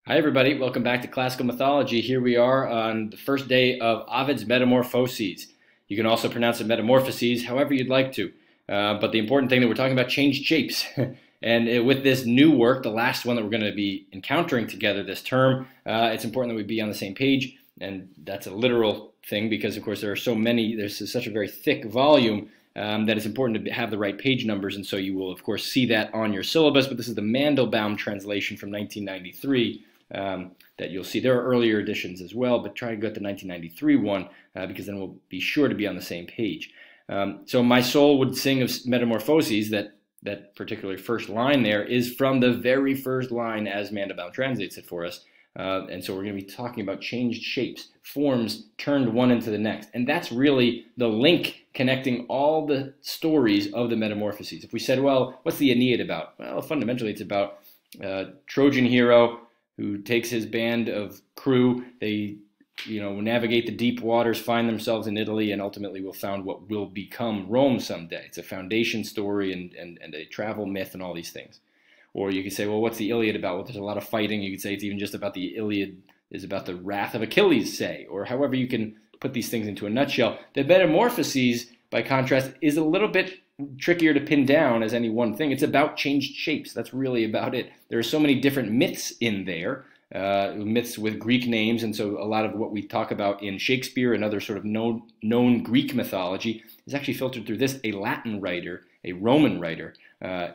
Hi everybody, welcome back to Classical Mythology. Here we are on the first day of Ovid's Metamorphoses. You can also pronounce it Metamorphoses however you'd like to. But the important thing that we're talking about changed shapes. And with this new work, the last one that we're going to be encountering together this term, it's important that we be on the same page. And that's a literal thing because, of course, there are so many, there's such a very thick volume that it's important to have the right page numbers. And so you will, of course, see that on your syllabus. But this is the Mandelbaum translation from 1993. That you'll see. There are earlier editions as well, but try to get the 1993 one because then we'll be sure to be on the same page. So my soul would sing of Metamorphoses, that particular first line there is from the very first line as Mandelbaum translates it for us. And so we're going to be talking about changed shapes, forms turned one into the next. And that's really the link connecting all the stories of the Metamorphoses. If we said, well, what's the Aeneid about? Well, fundamentally it's about a Trojan hero who takes his band of crew. They, navigate the deep waters, find themselves in Italy, and ultimately will found what will become Rome someday. It's a foundation story and a travel myth and all these things. Or you could say, well, what's the Iliad about? Well, there's a lot of fighting. You could say it's even just about the Iliad is about the wrath of Achilles, say, or however you can put these things into a nutshell. The Metamorphoses, by contrast, is a little bit trickier to pin down as any one thing. It's about changed shapes. That's really about it. There are so many different myths in there, myths with Greek names, and so a lot of what we talk about in Shakespeare and other sort of known Greek mythology is actually filtered through this, a Latin writer, a Roman writer,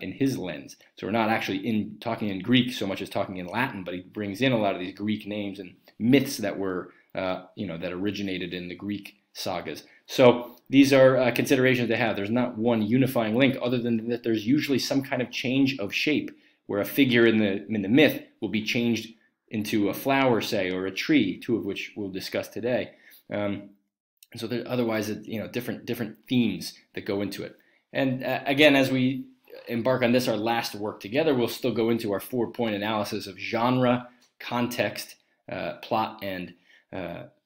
in his lens. So we're not actually talking in Greek so much as talking in Latin, but he brings in a lot of these Greek names and myths that were, that originated in the Greek sagas. So these are considerations to have. There's not one unifying link other than that there's usually some kind of change of shape where a figure in the myth will be changed into a flower, say, or a tree, two of which we'll discuss today. And so there, otherwise, different themes that go into it. And again, as we embark on this, our last work together, we'll still go into our 4-point analysis of genre, context, plot, and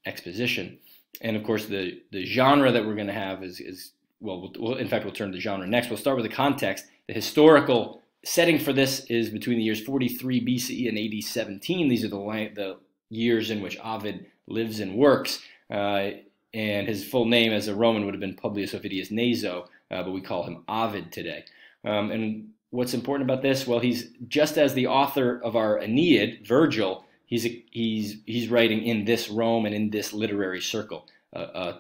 exposition. And of course, the genre that we're going to have is in fact, we'll turn to genre next. We'll start with the context. The historical setting for this is between the years 43 BCE and AD 17. These are the years in which Ovid lives and works. And his full name as a Roman would have been Publius Ovidius Naso, but we call him Ovid today. And what's important about this? Well, he's just as the author of our Aeneid, Virgil. He's writing in this Rome and in this literary circle, a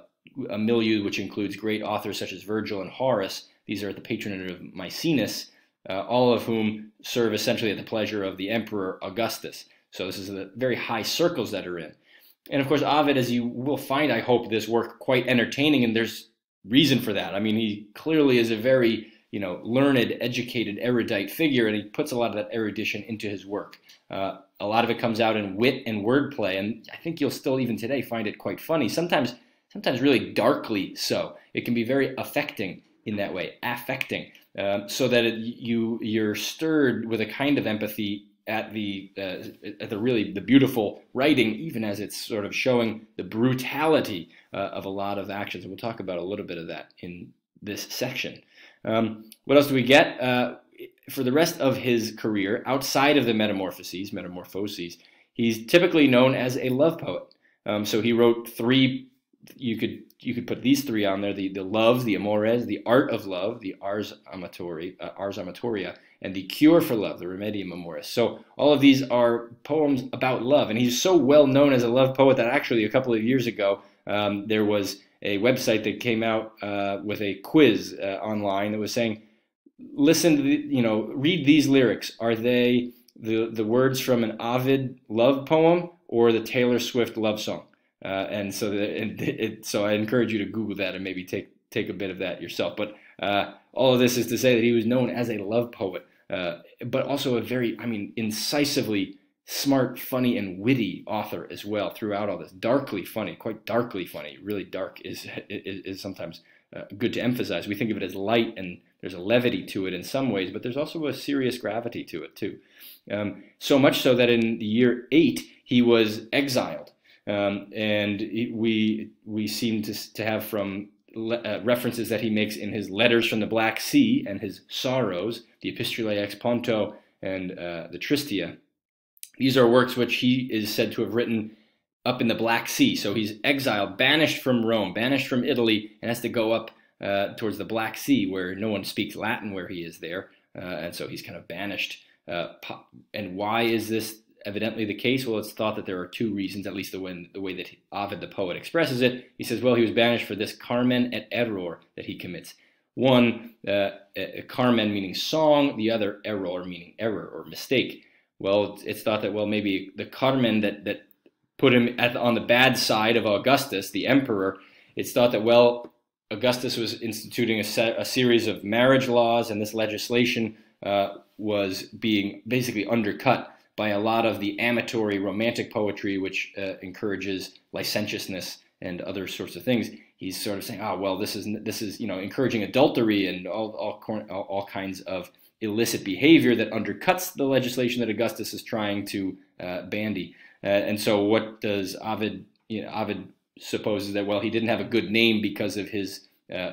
milieu which includes great authors such as Virgil and Horace. These are at the patronage of Maecenas, all of whom serve essentially at the pleasure of the Emperor Augustus. So this is the very high circles that are in. And of course, Ovid, as you will find, I hope, this work quite entertaining, and there's reason for that. I mean, he clearly is a very learned, educated, erudite figure, and he puts a lot of that erudition into his work. A lot of it comes out in wit and wordplay, and I think you'll still even today find it quite funny. Sometimes really darkly so. It can be very affecting in that way, affecting, so that you're stirred with a kind of empathy at the really the beautiful writing, even as it's sort of showing the brutality of a lot of actions. And we'll talk about a little bit of that in this section. What else do we get? For the rest of his career, outside of the Metamorphoses, he's typically known as a love poet. So he wrote three. You could put these three on there: the loves, the amores, the art of love, the ars amatoria, and the cure for love, the remedium amoris. So all of these are poems about love, and he's so well known as a love poet that actually a couple of years ago there was a website that came out with a quiz online that was saying, listen to read these lyrics. Are they the words from an Ovid love poem or the Taylor Swift love song? And so I encourage you to Google that and maybe take a bit of that yourself. But all of this is to say that he was known as a love poet, but also a very, incisively smart, funny, and witty author as well throughout all this. Darkly funny, quite darkly funny. Really dark is sometimes good to emphasize. We think of it as light, and there's a levity to it in some ways, but there's also a serious gravity to it too. So much so that in the year 8 he was exiled, and we seem to have from references that he makes in his letters from the Black Sea and his sorrows, the Epistulae ex Ponto and the Tristia, These are works which he is said to have written up in the Black Sea. So he's exiled, banished from Rome, banished from Italy, and has to go up towards the Black Sea where no one speaks Latin where he is there. And so he's kind of banished. And why is this evidently the case? Well, it's thought that there are two reasons, at least the way that Ovid the poet expresses it. He says, well, he was banished for this carmen et error that he commits. One, carmen meaning song, the other error meaning error or mistake. Well, it's thought that, well, maybe the carmen that put him on the bad side of Augustus, the emperor, it's thought that, well, Augustus was instituting a series of marriage laws, and this legislation was being basically undercut by a lot of the amatory romantic poetry, which encourages licentiousness and other sorts of things. He's sort of saying, well, this is encouraging adultery and all kinds of illicit behavior that undercuts the legislation that Augustus is trying to bandy. And so, what does Ovid? Ovid supposes that, well, he didn't have a good name because of his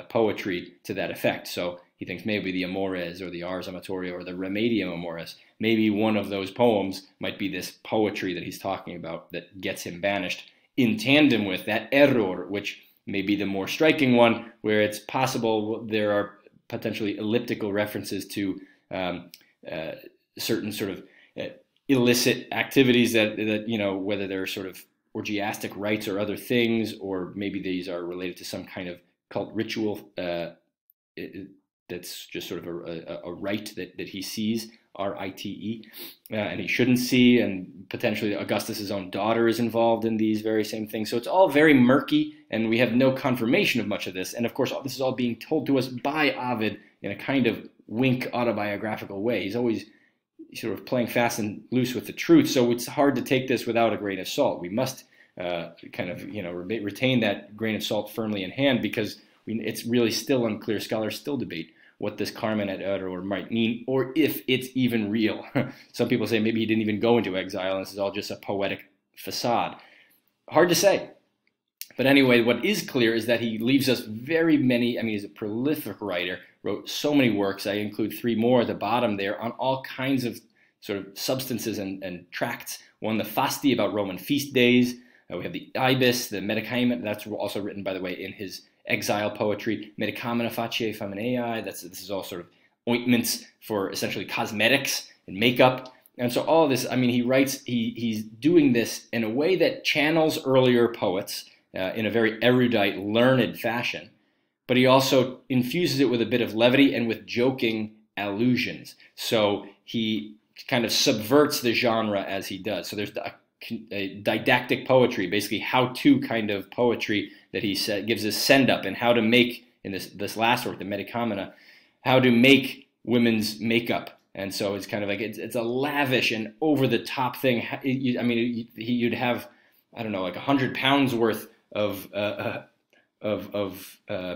poetry to that effect. So he thinks maybe the Amores or the Ars Amatoria or the Remedium Amores, maybe one of those poems might be this poetry that he's talking about that gets him banished, in tandem with that error, which may be the more striking one, where it's possible there are potentially elliptical references to certain sort of illicit activities that whether they're sort of orgiastic rites or other things, or maybe these are related to some kind of cult ritual that's just sort of a rite that he sees, R-I-T-E, and he shouldn't see, and potentially Augustus's own daughter is involved in these very same things. So it's all very murky, and we have no confirmation of much of this. And of course, this is all being told to us by Ovid in a kind of wink autobiographical way. He's always sort of playing fast and loose with the truth, so it's hard to take this without a grain of salt. We must kind of retain that grain of salt firmly in hand, because it's really still unclear. Scholars still debate what this Carmen et error might mean, or if it's even real. Some people say maybe he didn't even go into exile, and this is all just a poetic facade. Hard to say. But anyway, what is clear is that he leaves us very many. I mean, he's a prolific writer, wrote so many works. I include 3 more at the bottom there on all kinds of sort of substances and tracts. One, the Fasti, about Roman feast days. We have the Ibis, the Medicament. That's also written, by the way, in his exile poetry. Medicamina faciae feminae. This is all sort of ointments for essentially cosmetics and makeup. And so all of this, I mean, he's doing this in a way that channels earlier poets in a very erudite, learned fashion, but he also infuses it with a bit of levity and with joking allusions. So he kind of subverts the genre as he does. So there's a didactic poetry, basically how-to kind of poetry that he gives a send-up and how to make, in this last work, the Medicamina, how to make women's makeup. And so it's kind of like, it's a lavish and over-the-top thing. I mean, you'd have, I don't know, like 100 pounds worth of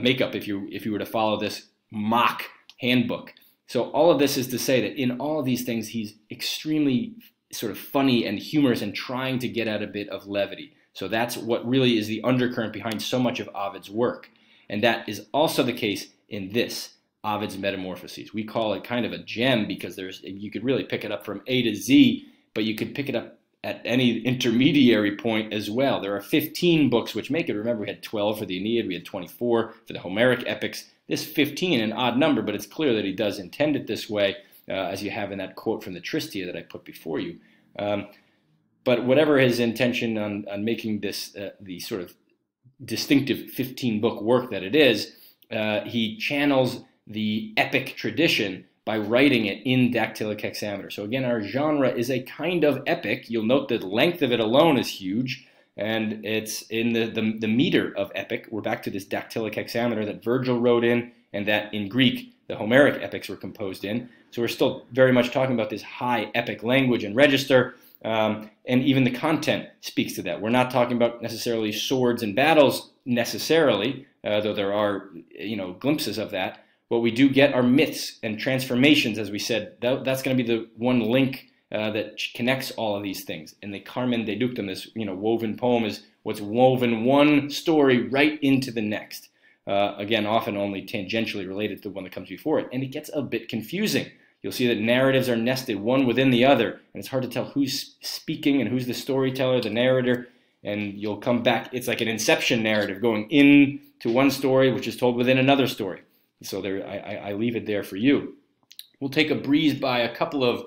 makeup if you were to follow this mock handbook. So all of this is to say that in all of these things, he's extremely sort of funny and humorous and trying to get at a bit of levity. So that's what really is the undercurrent behind so much of Ovid's work. And that is also the case in this, Ovid's Metamorphoses. We call it kind of a gem because you could really pick it up from A to Z, but you could pick it up at any intermediary point as well. There are 15 books which make it. Remember, we had 12 for the Aeneid, we had 24 for the Homeric epics. This 15, an odd number, but it's clear that he does intend it this way, as you have in that quote from the Tristia that I put before you. But whatever his intention on making this the sort of distinctive 15-book work that it is, he channels the epic tradition by writing it in dactylic hexameter. So again, our genre is a kind of epic. You'll note that the length of it alone is huge, and it's in the meter of epic. We're back to this dactylic hexameter that Virgil wrote in, and that in Greek the Homeric epics were composed in. So we're still very much talking about this high epic language and register, and even the content speaks to that. We're not talking about necessarily swords and battles necessarily, though there are glimpses of that. What we do get are myths and transformations, as we said. That's going to be the one link that connects all of these things. And the Carmen Deductum, this woven poem, is what's woven one story right into the next. Again, often only tangentially related to the one that comes before it. And it gets a bit confusing. you'll see that narratives are nested one within the other, and it's hard to tell who's speaking and who's the storyteller, the narrator, and you'll come back. It's like an inception narrative going into one story, which is told within another story. So there, I leave it there for you. We'll take a breeze by a couple of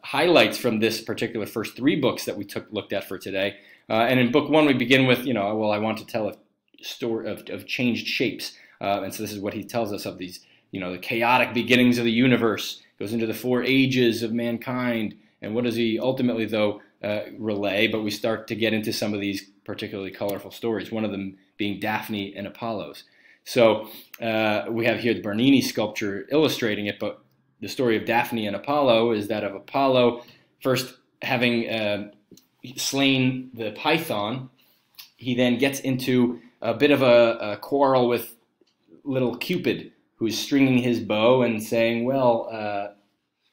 highlights from this particular first 3 books that we looked at for today. And in book 1, we begin with, well, I want to tell a story of changed shapes. And so this is what he tells us of these, the chaotic beginnings of the universe. Goes into the 4 ages of mankind. And what does he ultimately, though, relay? But we start to get into some of these particularly colorful stories, one of them being Daphne and Apollo's. So we have here the Bernini sculpture illustrating it, but the story of Daphne and Apollo is that of Apollo first having slain the Python. He then gets into a bit of a quarrel with little Cupid, who's stringing his bow and saying, well,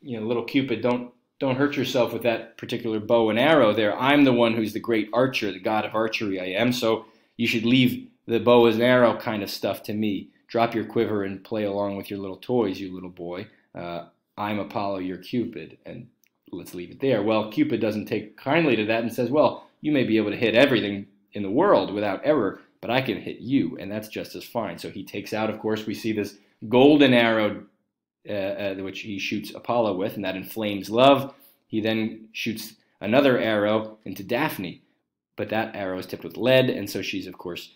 little Cupid, don't hurt yourself with that particular bow and arrow there. I'm the one who's the great archer, the god of archery I am, so you should leave the bow and arrow kind of stuff to me. Drop your quiver and play along with your little toys, you little boy. I'm Apollo, you're Cupid, and let's leave it there. Well, Cupid doesn't take kindly to that and says, well, you may be able to hit everything in the world without error, but I can hit you, and that's just as fine. So he takes out, of course, we see this golden arrow, which he shoots Apollo with, and that inflames love. He then shoots another arrow into Daphne, but that arrow is tipped with lead, and so she's, of course,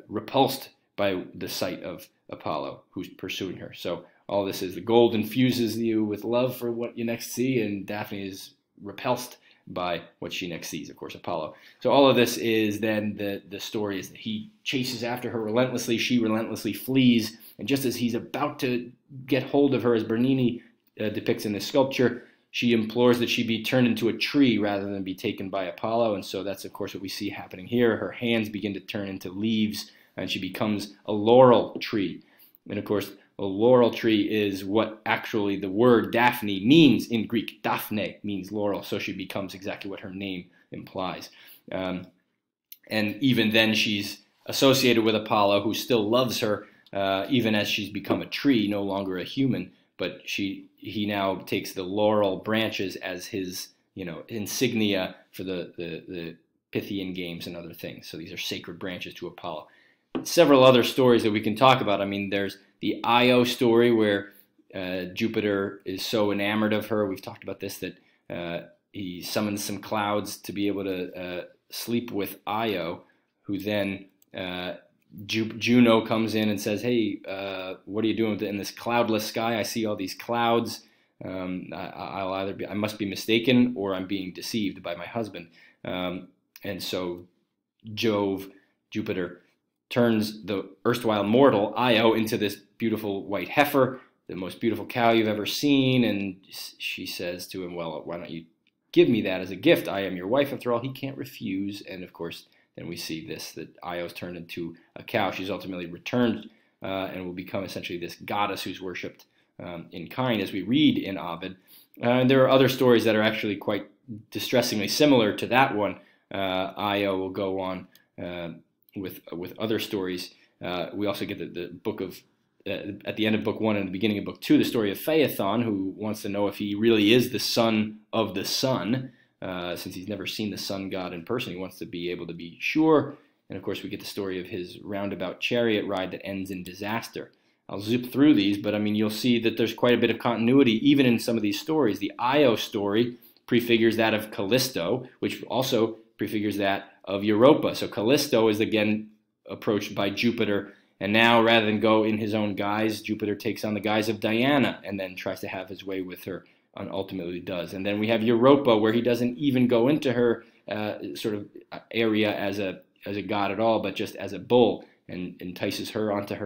repulsed by the sight of Apollo, who's pursuing her. So all this is the gold infuses you with love for what you next see, and Daphne is repulsed by what she next sees, of course, Apollo. So all of this is then the story is that he chases after her relentlessly, she relentlessly flees, and just as he's about to get hold of her, as Bernini depicts in this sculpture, she implores that she be turned into a tree rather than be taken by Apollo, and so that's, of course, what we see happening here. Her hands begin to turn into leaves, and she becomes a laurel tree. And, of course, a laurel tree is what actually the word Daphne means in Greek. Daphne means laurel, so she becomes exactly what her name implies. And even then she's associated with Apollo, who still loves her, even as she's become a tree, no longer a human. But he now takes the laurel branches as his insignia for the Pythian games and other things. So these are sacred branches to Apollo. Several other stories that we can talk about. I mean, there's the Io story where Jupiter is so enamored of her. We've talked about this, that he summons some clouds to be able to sleep with Io, who then Juno comes in and says, hey, what are you doing in this cloudless sky? I see all these clouds. I must be mistaken, or I'm being deceived by my husband. And so Jupiter, turns the erstwhile mortal Io into this beautiful white heifer, the most beautiful cow you've ever seen, and she says to him, well, why don't you give me that as a gift? I am your wife, after all. He can't refuse, and of course, then we see this, that Io's turned into a cow. She's ultimately returned and will become essentially this goddess who's worshipped in kind, as we read in Ovid. And there are other stories that are actually quite distressingly similar to that one. Io will go on with other stories. We also get the book of, at the end of book 1 and the beginning of book 2, the story of Phaethon, who wants to know if he really is the son of the sun. Since he's never seen the sun god in person, he wants to be able to be sure. And of course, we get the story of his roundabout chariot ride that ends in disaster. I'll zip through these, but I mean, you'll see that there's quite a bit of continuity even in some of these stories. The Io story prefigures that of Callisto, which also prefigures that of Europa. So Callisto is again approached by Jupiter, and now rather than go in his own guise, Jupiter takes on the guise of Diana and then tries to have his way with her, and ultimately does. And then we have Europa, where he doesn't even go into her sort of area as a god at all, but just as a bull, and entices her onto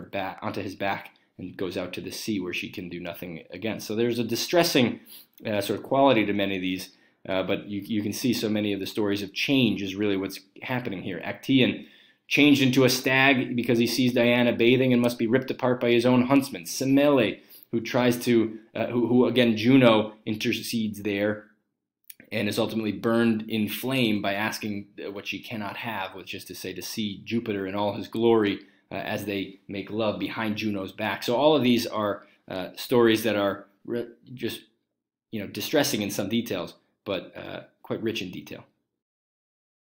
his back, and goes out to the sea where she can do nothing against. So there's a distressing sort of quality to many of these. But you can see so many of the stories of change is really what's happening here. Actaeon changed into a stag because he sees Diana bathing and must be ripped apart by his own huntsman. Semele, who tries to, who again Juno intercedes there, and is ultimately burned in flame by asking what she cannot have, which is to say to see Jupiter in all his glory as they make love behind Juno's back. So all of these are stories that are just distressing in some details, but quite rich in detail.